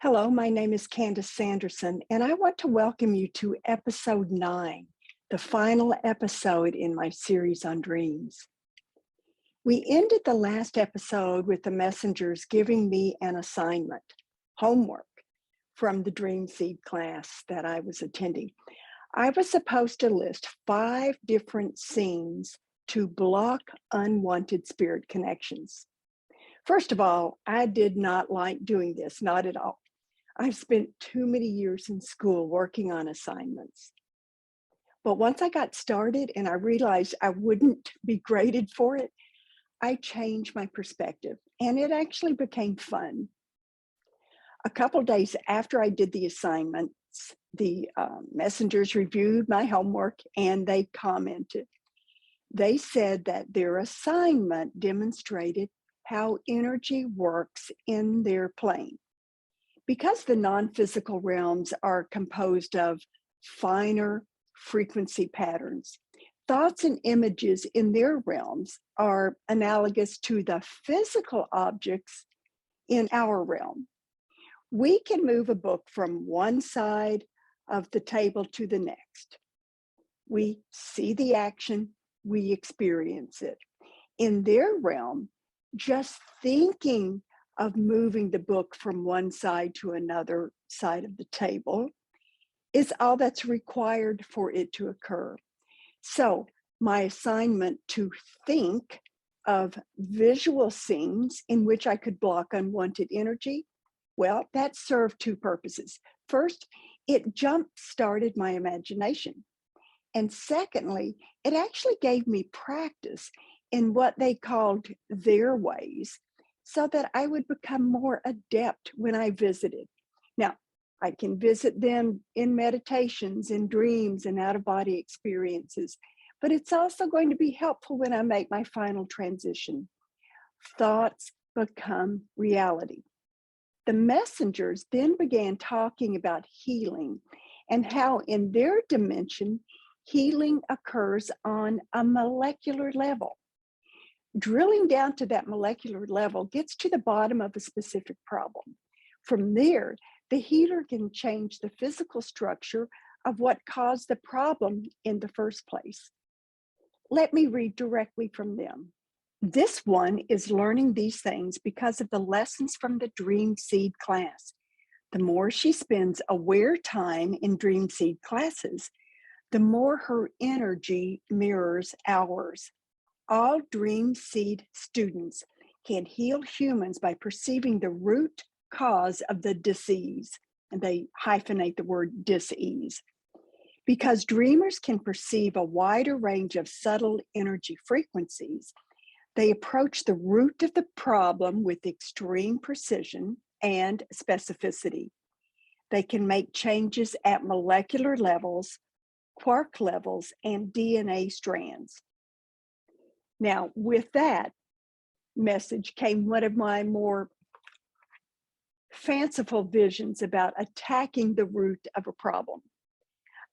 Hello, my name is Candace Sanderson, and I want to welcome you to episode 9, the final episode in my series on dreams. We ended the last episode with the messengers giving me an assignment, homework, from the Dream Seed class that I was attending. I was supposed to list 5 different scenes to block unwanted spirit connections. First of all, I did not like doing this, not at all. I've spent too many years in school working on assignments. But once I got started and I realized I wouldn't be graded for it, I changed my perspective and it actually became fun. A couple days after I did the assignments, the messengers reviewed my homework and they commented. They said that their assignment demonstrated how energy works in their plane. Because the non-physical realms are composed of finer frequency patterns, thoughts and images in their realms are analogous to the physical objects in our realm. We can move a book from one side of the table to the next. We see the action, we experience it. In their realm, just thinking of moving the book from one side to another side of the table is all that's required for it to occur. So my assignment to think of visual scenes in which I could block unwanted energy, well, that served 2 purposes. First, it jump-started my imagination. And secondly, it actually gave me practice in what they called their ways, so that I would become more adept when I visited. Now, I can visit them in meditations, in dreams, and out-of-body experiences, but it's also going to be helpful when I make my final transition. Thoughts become reality. The messengers then began talking about healing and how in their dimension, healing occurs on a molecular level. Drilling down to that molecular level gets to the bottom of a specific problem. From there, the healer can change the physical structure of what caused the problem in the first place. Let me read directly from them. This one is learning these things because of the lessons from the Dream Seed class. The more she spends aware time in Dream Seed classes, the more her energy mirrors ours. All Dream Seed students can heal humans by perceiving the root cause of the disease. And they hyphenate the word dis-ease. Because dreamers can perceive a wider range of subtle energy frequencies, they approach the root of the problem with extreme precision and specificity. They can make changes at molecular levels, quark levels, and DNA strands. Now, with that message came one of my more fanciful visions about attacking the root of a problem.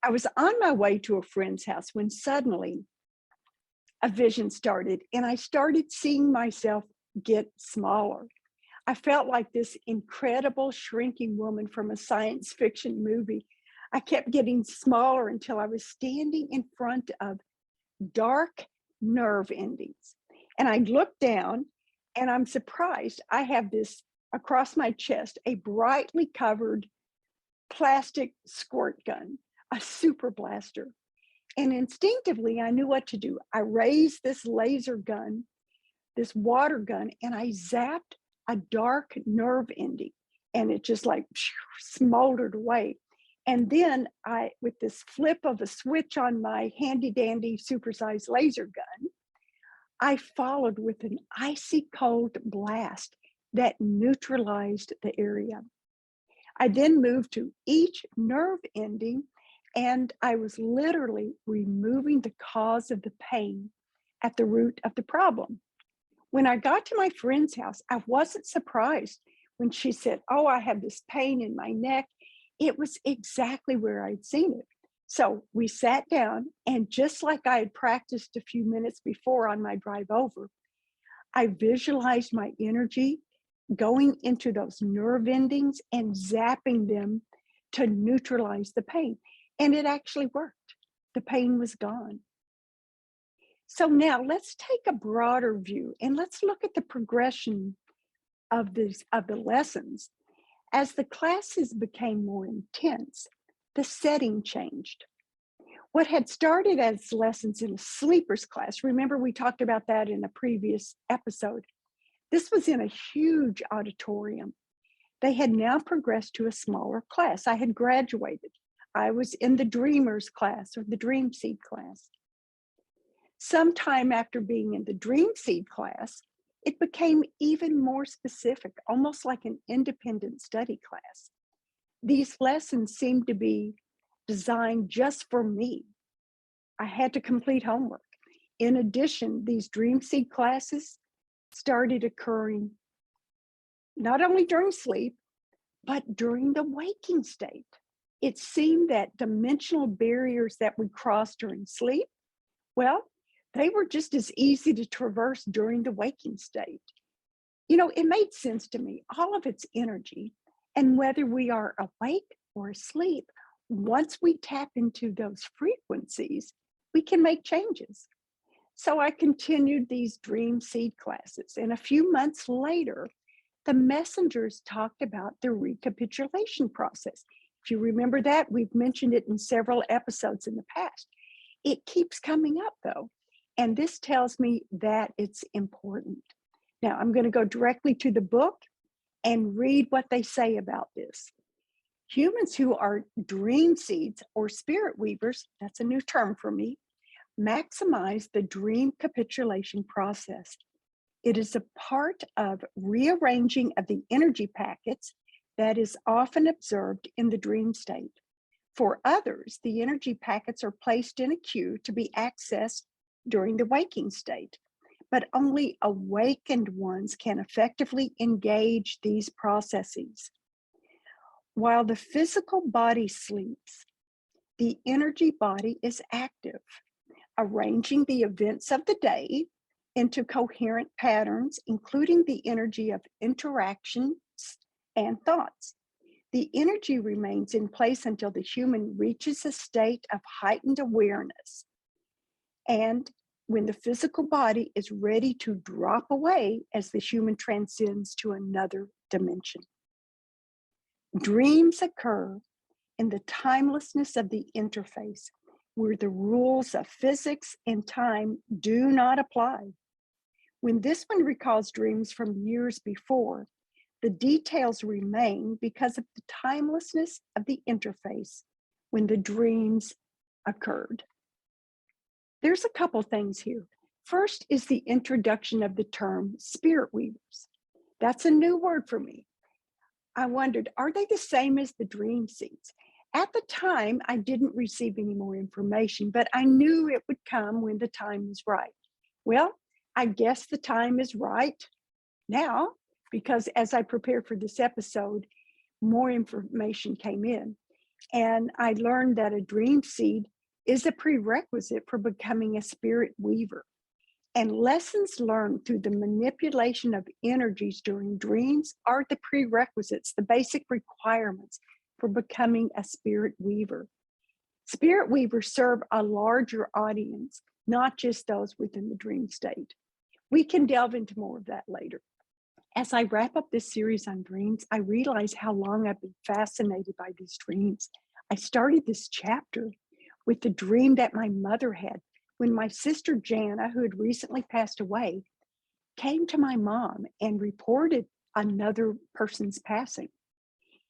I was on my way to a friend's house when suddenly a vision started, and I started seeing myself get smaller. I felt like this incredible shrinking woman from a science fiction movie. I kept getting smaller until I was standing in front of dark nerve endings. And I looked down and I'm surprised I have this across my chest, a brightly covered plastic squirt gun, a super blaster. And instinctively, I knew what to do. I raised this laser gun, this water gun, and I zapped a dark nerve ending. And it just like smoldered away. And then with this flip of a switch on my handy dandy supersized laser gun, I followed with an icy cold blast that neutralized the area. I then moved to each nerve ending, and I was literally removing the cause of the pain at the root of the problem. When I got to my friend's house, I wasn't surprised when she said, "Oh, I have this pain in my neck." It was exactly where I'd seen it. So we sat down, and just like I had practiced a few minutes before on my drive over, I visualized my energy going into those nerve endings and zapping them to neutralize the pain. And it actually worked. The pain was gone. So now let's take a broader view and let's look at the progression of the lessons. As the classes became more intense, the setting changed. What had started as lessons in a sleepers class, remember we talked about that in a previous episode, this was in a huge auditorium. They had now progressed to a smaller class. I had graduated. I was in the dreamers class or the dream seed class. Sometime after being in the dream seed class, it became even more specific, almost like an independent study class. These lessons seemed to be designed just for me. I had to complete homework. In addition, these dream seed classes started occurring not only during sleep, but during the waking state. It seemed that dimensional barriers that we crossed during sleep, well, they were just as easy to traverse during the waking state. You know, it made sense to me. All of its energy, and whether we are awake or asleep, once we tap into those frequencies, we can make changes. So I continued these dream seed classes, and a few months later, the messengers talked about the recapitulation process. If you remember that, we've mentioned it in several episodes in the past. It keeps coming up though, and this tells me that it's important. Now, I'm going to go directly to the book and read what they say about this. Humans who are dream seeds or spirit weavers, that's a new term for me, maximize the dream capitulation process. It is a part of rearranging of the energy packets that is often observed in the dream state. For others, the energy packets are placed in a queue to be accessed during the waking state, but only awakened ones can effectively engage these processes. While the physical body sleeps, the energy body is active, arranging the events of the day into coherent patterns, including the energy of interactions and thoughts. The energy remains in place until the human reaches a state of heightened awareness. And when the physical body is ready to drop away as the human transcends to another dimension. Dreams occur in the timelessness of the interface, where the rules of physics and time do not apply. When this one recalls dreams from years before, the details remain because of the timelessness of the interface when the dreams occurred. There's a couple things here. First is the introduction of the term spirit weavers. That's a new word for me. I wondered, are they the same as the dream seeds? At the time, I didn't receive any more information, but I knew it would come when the time was right. Well, I guess the time is right now, because as I prepared for this episode, more information came in. And I learned that a dream seed is a prerequisite for becoming a spirit weaver. And lessons learned through the manipulation of energies during dreams are the prerequisites, the basic requirements for becoming a spirit weaver. Spirit weavers serve a larger audience, not just those within the dream state. We can delve into more of that later. As I wrap up this series on dreams, I realize how long I've been fascinated by these dreams. I started this chapter with the dream that my mother had when my sister Jana, who had recently passed away, came to my mom and reported another person's passing.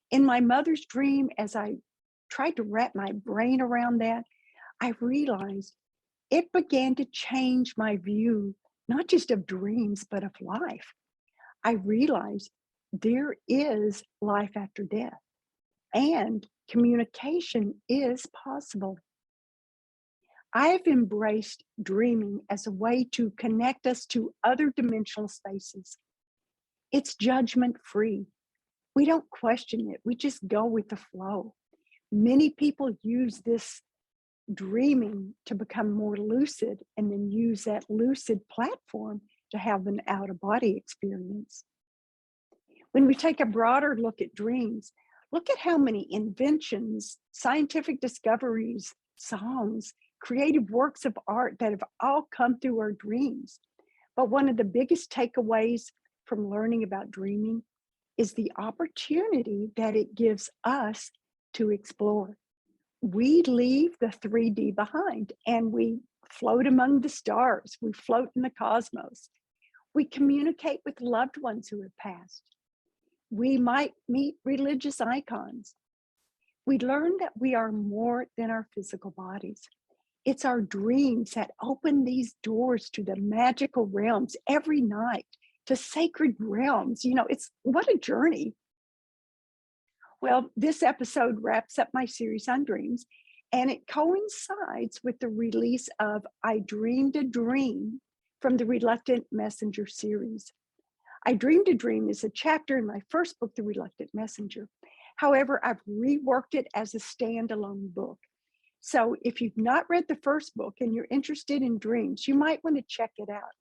In my mother's dream, as I tried to wrap my brain around that, I realized it began to change my view, not just of dreams, but of life. I realized there is life after death and communication is possible. I've embraced dreaming as a way to connect us to other dimensional spaces. It's judgment-free. We don't question it. We just go with the flow. Many people use this dreaming to become more lucid and then use that lucid platform to have an out-of-body experience. When we take a broader look at dreams, look at how many inventions, scientific discoveries, songs, creative works of art that have all come through our dreams. But one of the biggest takeaways from learning about dreaming is the opportunity that it gives us to explore. We leave the 3D behind and we float among the stars. We float in the cosmos. We communicate with loved ones who have passed. We might meet religious icons. We learn that we are more than our physical bodies. It's our dreams that open these doors to the magical realms every night, to sacred realms. It's what a journey. Well, this episode wraps up my series on dreams, and it coincides with the release of I Dreamed a Dream from the Reluctant Messenger series. I Dreamed a Dream is a chapter in my first book, The Reluctant Messenger. However, I've reworked it as a standalone book. So if you've not read the first book and you're interested in dreams, you might want to check it out.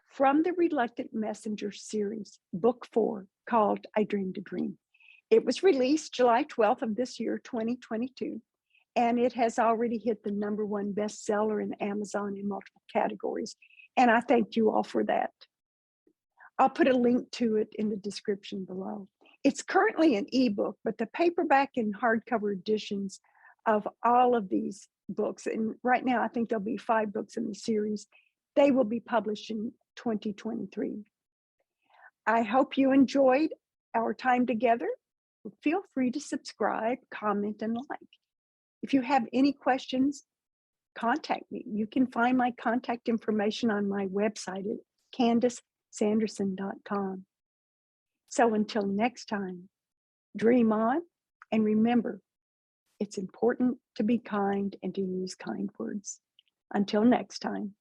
From the Reluctant Messenger series, book 4, called I Dreamed a Dream. It was released July 12th of this year, 2022, and it has already hit the #1 bestseller in Amazon in multiple categories. And I thank you all for that. I'll put a link to it in the description below. It's currently an ebook, but the paperback and hardcover editions of all of these books, and right now I think there'll be 5 books in the series, they will be published in 2023. I hope you enjoyed our time together. Feel free to subscribe, comment, and like. If you have any questions, contact me. You can find my contact information on my website at CandiceSanderson.com. So until next time, dream on, and remember, it's important to be kind and to use kind words. Until next time.